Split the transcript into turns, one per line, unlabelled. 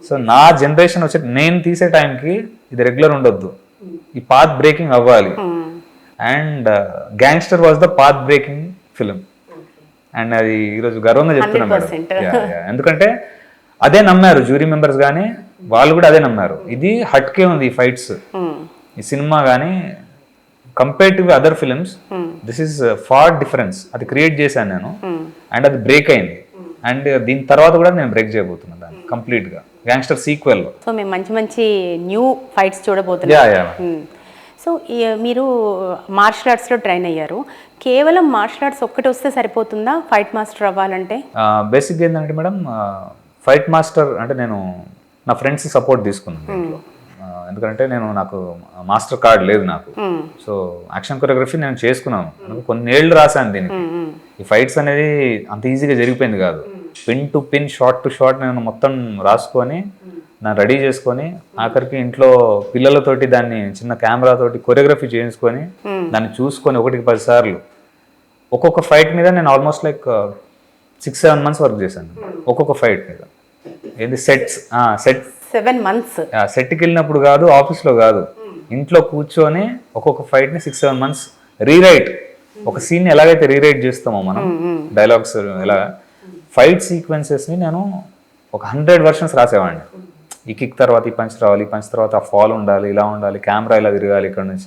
So నా generation వచ్చే నేను తీసే టైంకి ఇది రెగ్యులర్ ఉండొద్దు, ఈ పాత్ బ్రేకింగ్ అవ్వాలి. And gangster was the path breaking film. And అది ఈరోజు గర్వంగా చెప్తున్నాం మేడం.
100%.
ఎందుకంటే అదే నమ్మారు జ్యూరీ మెంబర్స్ కానీ, వాళ్ళు కూడా అదే నమ్మారు. ఇది హట్కే ఉంది ఈ ఫైట్స్, ఈ సినిమా కానీ compare to other films this is far difference. అది క్రియేట్ చేశాను నేను, అండ్ అది బ్రేక్ అయింది. అండ్ దీని తర్వాత కూడా నేను బ్రేక్ చేయబోతున్నాను దాన్ని కంప్లీట్ గా గ్యాంగ్స్టర్ సీక్వెల్ లో.
సో మేము మంచి మంచి న్యూ ఫైట్స్ చూడబోతున్నాం. సో మీరు మార్షల్ ఆర్ట్స్లో ట్రైన్ అయ్యారు. కేవలం మార్షల్ ఆర్ట్స్ ఒక్కటి వస్తే సరిపోతుందా ఫైట్ మాస్టర్ అవ్వాలంటే?
బేసిక్గా ఏంటంటే మేడం, ఫైట్ మాస్టర్ అంటే నేను నా ఫ్రెండ్స్ సపోర్ట్ తీసుకున్నాను దీంట్లో. ఎందుకంటే నాకు మాస్టర్ కార్డ్ లేదు నాకు. సో యాక్షన్ కొరియోగ్రఫీ నేను చేసుకున్నాను, కొన్ని ఏళ్ళు రాశాను దీనికి. ఈ ఫైట్స్ అనేది అంత ఈజీగా జరిగిపోయింది కాదు. Pin to pin, short to short నేను మొత్తం రాసుకొని దాన్ని రెడీ చేసుకొని, ఆఖరికి ఇంట్లో పిల్లలతోటి దాన్ని చిన్న కెమెరాతోటి కొరియోగ్రఫీ చేయించుకొని దాన్ని చూసుకొని 1-10 సార్లు ఒక్కొక్క ఫైట్ మీద నేను ఆల్మోస్ట్ లైక్ 6-7 months వర్క్ చేశాను ఒక్కొక్క ఫైట్ మీద. ఏంది సెట్
7 months
సెట్కి వెళ్ళినప్పుడు కాదు, ఆఫీస్లో కాదు, ఇంట్లో కూర్చొని ఒక్కొక్క ఫైట్ని 6-7 months రీరైట్. ఒక సీన్ ఎలాగైతే రీరైట్ చేస్తామో మనం డైలాగ్స్, ఎలా ఫైట్ సీక్వెన్సెస్ని నేను ఒక 100 versions రాసేవాడిని. ఈ కిక్ తర్వాత ఈ పంచ్ రావాలి, ఈ పంచ్ తర్వాత ఆ ఫాల్ ఉండాలి, ఇలా ఉండాలి, కెమెరా ఇలా తిరగాలి ఇక్కడ నుంచి,